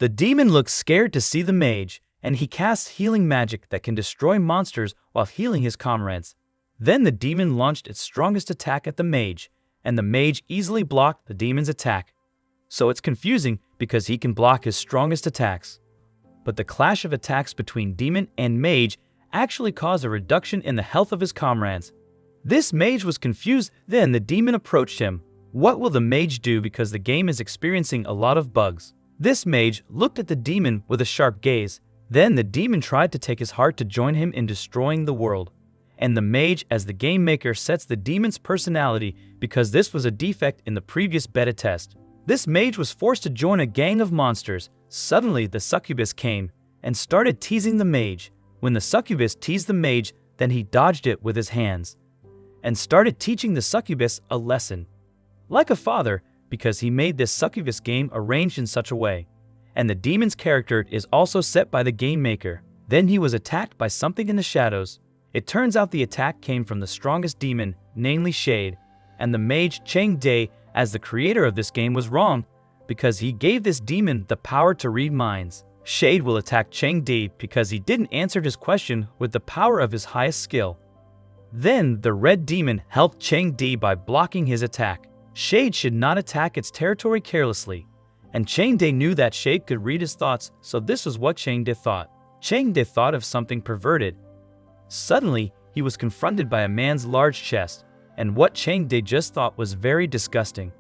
The demon looks scared to see the mage, and he casts healing magic that can destroy monsters while healing his comrades. Then the demon launched its strongest attack at the mage, and the mage easily blocked the demon's attack. So it's confusing because he can block his strongest attacks. But the clash of attacks between demon and mage actually caused a reduction in the health of his comrades. This mage was confused. Then the demon approached him. What will the mage do because the game is experiencing a lot of bugs? This mage looked at the demon with a sharp gaze. Then the demon tried to take his heart to join him in destroying the world. And the mage, as the game maker, sets the demon's personality because this was a defect in the previous beta test. This mage was forced to join a gang of monsters. Suddenly the succubus came and started teasing the mage. When the succubus teased the mage, then he dodged it with his hands and started teaching the succubus a lesson. Like a father, because he made this succubus game arranged in such a way. And the demon's character is also set by the game maker. Then he was attacked by something in the shadows. It turns out the attack came from the strongest demon, namely Shade, and the mage Chang Day, as the creator of this game, was wrong because he gave this demon the power to read minds. Shade will attack Chang Day because he didn't answer his question with the power of his highest skill. Then the red demon helped Chang Day by blocking his attack. Shade should not attack its territory carelessly, and Chang Day knew that Shade could read his thoughts, so this was what Chang Day thought. Chang Day thought of something perverted. Suddenly, he was confronted by a man's large chest, and what Chang Day just thought was very disgusting.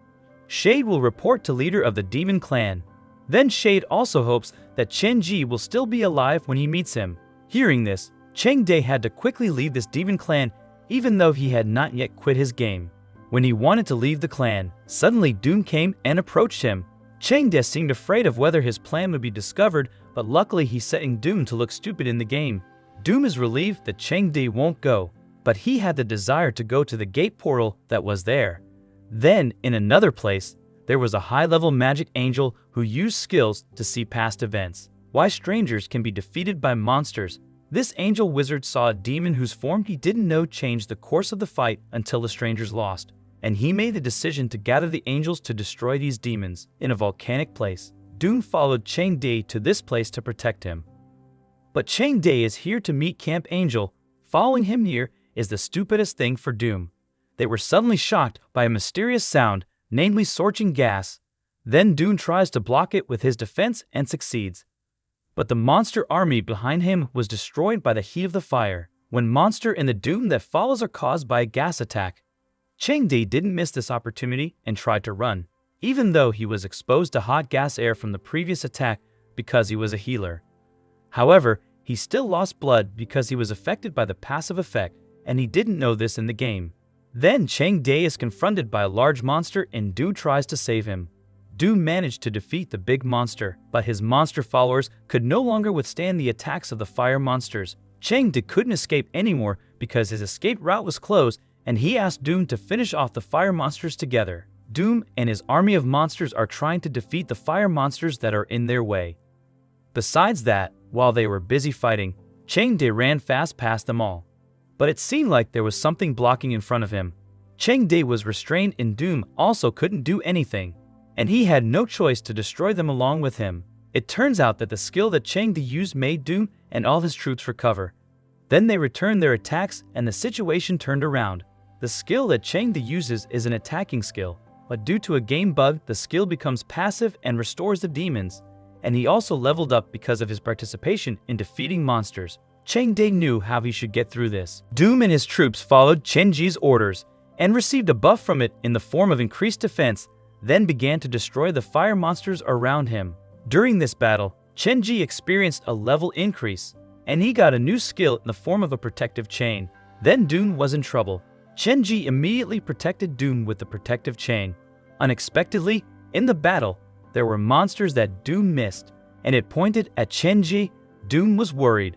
Shade will report to leader of the demon clan. Then Shade also hopes that Chen Ji will still be alive when he meets him. Hearing this, Chang Day had to quickly leave this demon clan even though he had not yet quit his game. When he wanted to leave the clan, suddenly Doom came and approached him. Chang Day seemed afraid of whether his plan would be discovered, but luckily he's setting Doom to look stupid in the game. Doom is relieved that Chang Day won't go, but he had the desire to go to the gate portal that was there. Then, in another place, there was a high-level magic angel who used skills to see past events. Why strangers can be defeated by monsters. This angel wizard saw a demon whose form he didn't know changed the course of the fight until the strangers lost, and he made the decision to gather the angels to destroy these demons in a volcanic place. Doom followed Chang Day to this place to protect him. But Chang Day is here to meet Camp Angel. Following him here is the stupidest thing for Doom. They were suddenly shocked by a mysterious sound, namely scorching gas. Then Doom tries to block it with his defense and succeeds. But the monster army behind him was destroyed by the heat of the fire. When monster in the Doom that follows are caused by a gas attack, Chang Day didn't miss this opportunity and tried to run, even though he was exposed to hot gas air from the previous attack because he was a healer. However, he still lost blood because he was affected by the passive effect, and he didn't know this in the game. Then Chang Day is confronted by a large monster and Doom tries to save him. Doom managed to defeat the big monster, but his monster followers could no longer withstand the attacks of the fire monsters. Chang Day couldn't escape anymore because his escape route was closed, and he asked Doom to finish off the fire monsters together. Doom and his army of monsters are trying to defeat the fire monsters that are in their way. Besides that, while they were busy fighting, Chang Day ran fast past them all. But it seemed like there was something blocking in front of him. Chang Day was restrained and Doom also couldn't do anything, and he had no choice to destroy them along with him. It turns out that the skill that Chang Day used made Doom and all his troops recover. Then they returned their attacks and the situation turned around. The skill that Chang Day uses is an attacking skill, but due to a game bug, the skill becomes passive and restores the demons, and he also leveled up because of his participation in defeating monsters. Chang Day knew how he should get through this. Doom and his troops followed Chen Ji's orders and received a buff from it in the form of increased defense, then began to destroy the fire monsters around him. During this battle, Chen Ji experienced a level increase, and he got a new skill in the form of a protective chain. Then Doom was in trouble. Chen Ji immediately protected Doom with the protective chain. Unexpectedly, in the battle, there were monsters that Doom missed, and it pointed at Chen Ji. Doom was worried.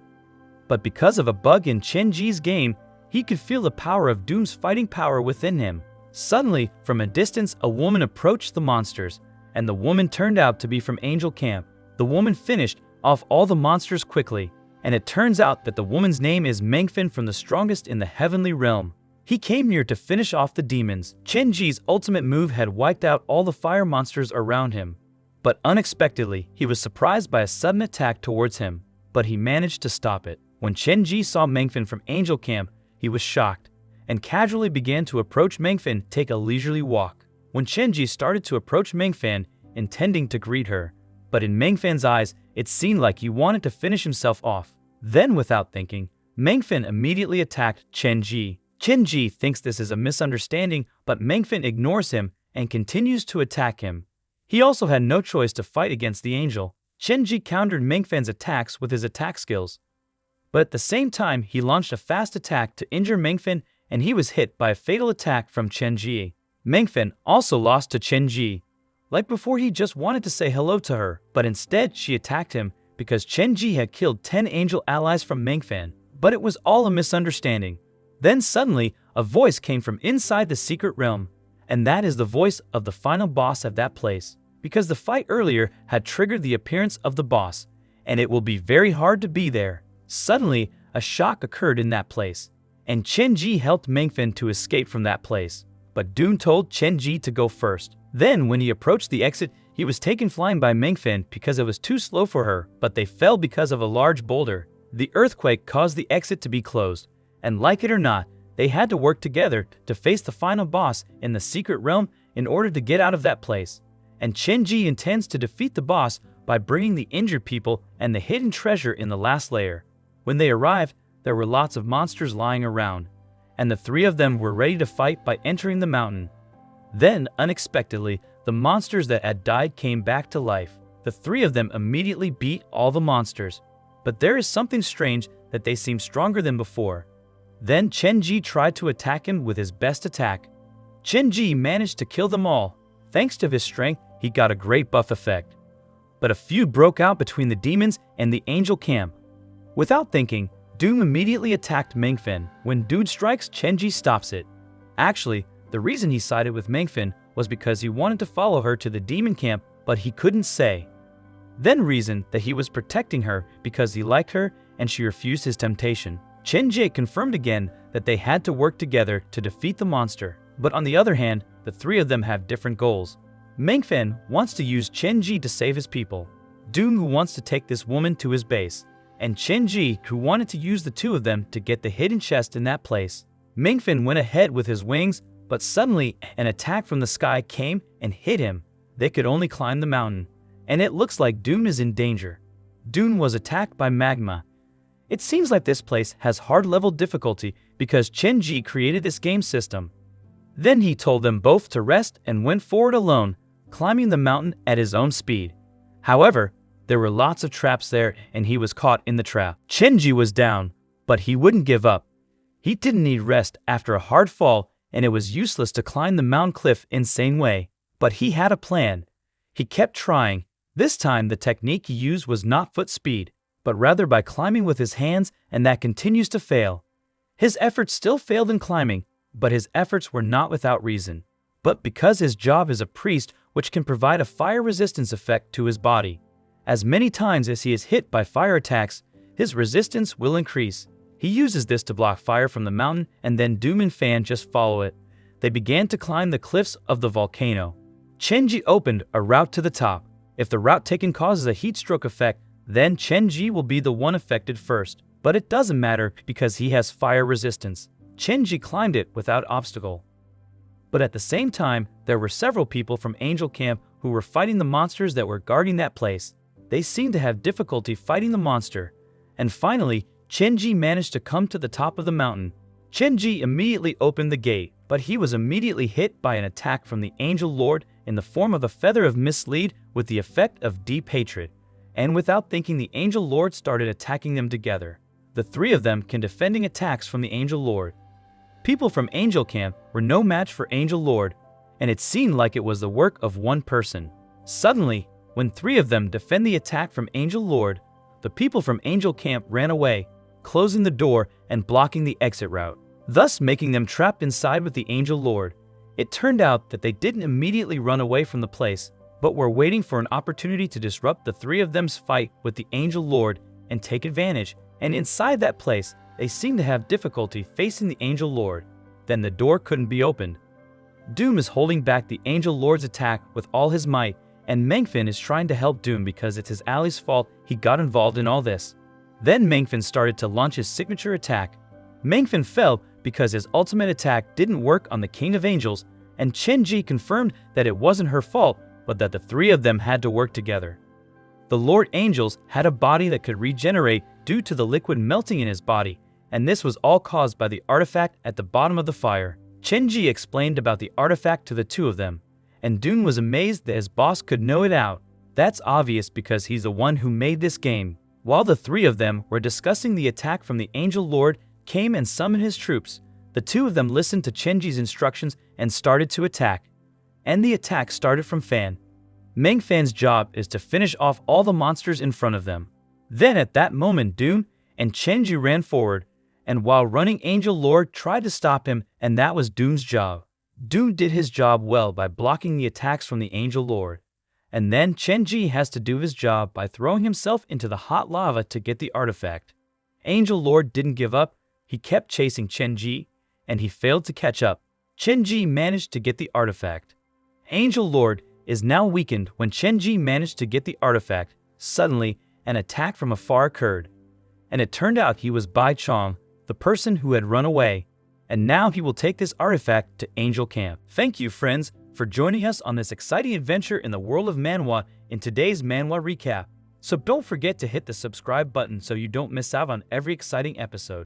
But because of a bug in Chen Ji's game, he could feel the power of Doom's fighting power within him. Suddenly, from a distance, a woman approached the monsters, and the woman turned out to be from Angel Camp. The woman finished off all the monsters quickly, and it turns out that the woman's name is Mengfin from the strongest in the heavenly realm. He came near to finish off the demons. Chen Ji's ultimate move had wiped out all the fire monsters around him. But unexpectedly, he was surprised by a sudden attack towards him, but he managed to stop it. When Chen Ji saw Mengfen from Angel Camp, he was shocked, and casually began to approach Mengfen take a leisurely walk. When Chen Ji started to approach Mengfen, intending to greet her, but in Mengfen's eyes, it seemed like he wanted to finish himself off. Then, without thinking, Mengfen immediately attacked Chen Ji. Chen Ji thinks this is a misunderstanding, but Mengfen ignores him and continues to attack him. He also had no choice to fight against the angel. Chen Ji countered Mengfen's attacks with his attack skills. But at the same time, he launched a fast attack to injure Mengfen, and he was hit by a fatal attack from Chen Ji. Mengfen also lost to Chen Ji. Like before, he just wanted to say hello to her, but instead she attacked him because Chen Ji had killed 10 angel allies from Mengfen. But it was all a misunderstanding. Then suddenly, a voice came from inside the secret realm, and that is the voice of the final boss of that place. Because the fight earlier had triggered the appearance of the boss, and it will be very hard to be there. Suddenly, a shock occurred in that place, and Chen Ji helped Mengfen to escape from that place. But Dune told Chen Ji to go first. Then, when he approached the exit, he was taken flying by Mengfen because it was too slow for her, but they fell because of a large boulder. The earthquake caused the exit to be closed, and like it or not, they had to work together to face the final boss in the secret realm in order to get out of that place. And Chen Ji intends to defeat the boss by bringing the injured people and the hidden treasure in the last layer. When they arrived, there were lots of monsters lying around, and the three of them were ready to fight by entering the mountain. Then, unexpectedly, the monsters that had died came back to life. The three of them immediately beat all the monsters, but there is something strange that they seem stronger than before. Then Chen Ji tried to attack him with his best attack. Chen Ji managed to kill them all. Thanks to his strength, he got a great buff effect. But a feud broke out between the demons and the angel camp. Without thinking, Doom immediately attacked Mengfen. When Dude strikes, Chen Ji stops it. Actually, the reason he sided with Mengfen was because he wanted to follow her to the demon camp, but he couldn't say. Then reasoned that he was protecting her because he liked her and she refused his temptation. Chen Ji confirmed again that they had to work together to defeat the monster. But on the other hand, the three of them have different goals. Mengfen wants to use Chen Ji to save his people, Doom who wants to take this woman to his base, and Chen Ji who wanted to use the two of them to get the hidden chest in that place. Mengfen went ahead with his wings, but suddenly an attack from the sky came and hit him. They could only climb the mountain, and it looks like Doom is in danger. Doom was attacked by magma. It seems like this place has hard level difficulty because Chen Ji created this game system. Then he told them both to rest and went forward alone, climbing the mountain at his own speed. However, there were lots of traps there and he was caught in the trap. Chen Ji was down, but he wouldn't give up. He didn't need rest after a hard fall, and it was useless to climb the mountain cliff in the same way. But he had a plan. He kept trying. This time the technique he used was not foot speed, but rather by climbing with his hands, and that continues to fail. His efforts still failed in climbing, but his efforts were not without reason. But because his job is a priest, which can provide a fire resistance effect to his body, as many times as he is hit by fire attacks, his resistance will increase. He uses this to block fire from the mountain, and then Doom and Fan just follow it. They began to climb the cliffs of the volcano. Chen Ji opened a route to the top. If the route taken causes a heat stroke effect, then Chen Ji will be the one affected first. But it doesn't matter because he has fire resistance. Chen Ji climbed it without obstacle. But at the same time, there were several people from Angel Camp who were fighting the monsters that were guarding that place. They seemed to have difficulty fighting the monster. And finally, Chen Ji managed to come to the top of the mountain. Chen Ji immediately opened the gate, but he was immediately hit by an attack from the Angel Lord in the form of a feather of mislead with the effect of deep hatred. And without thinking, the Angel Lord started attacking them together. The three of them can defending attacks from the Angel Lord. People from Angel Camp were no match for Angel Lord, and it seemed like it was the work of one person. Suddenly, when three of them defend the attack from Angel Lord, the people from Angel Camp ran away, closing the door and blocking the exit route, thus making them trapped inside with the Angel Lord. It turned out that they didn't immediately run away from the place, but were waiting for an opportunity to disrupt the three of them's fight with the Angel Lord and take advantage, and inside that place, they seemed to have difficulty facing the Angel Lord. Then the door couldn't be opened. Doom is holding back the Angel Lord's attack with all his might, and Mengfin is trying to help Doom because it's his ally's fault he got involved in all this. Then Mengfin started to launch his signature attack. Mengfin fell because his ultimate attack didn't work on the King of Angels, and Chen-Ji confirmed that it wasn't her fault, but that the three of them had to work together. The Lord Angels had a body that could regenerate due to the liquid melting in his body, and this was all caused by the artifact at the bottom of the fire. Chen-Ji explained about the artifact to the two of them, and Dune was amazed that his boss could know it out. That's obvious because he's the one who made this game. While the three of them were discussing the attack from the Angel Lord came and summoned his troops, the two of them listened to Chen-Ji's instructions and started to attack. And the attack started from Fan. Meng Fan's job is to finish off all the monsters in front of them. Then at that moment Dune and Chen-Ji ran forward, and while running Angel Lord tried to stop him, and that was Dune's job. Dune did his job well by blocking the attacks from the Angel Lord. And then Chen-Ji has to do his job by throwing himself into the hot lava to get the artifact. Angel Lord didn't give up, he kept chasing Chen-Ji, and he failed to catch up. Chen-Ji managed to get the artifact. Angel Lord is now weakened when Chen-Ji managed to get the artifact. Suddenly, an attack from afar occurred, and it turned out he was Bai Chong, the person who had run away, and now he will take this artifact to Angel Camp. Thank you, friends, for joining us on this exciting adventure in the world of manhwa in today's manhwa recap. So don't forget to hit the subscribe button so you don't miss out on every exciting episode.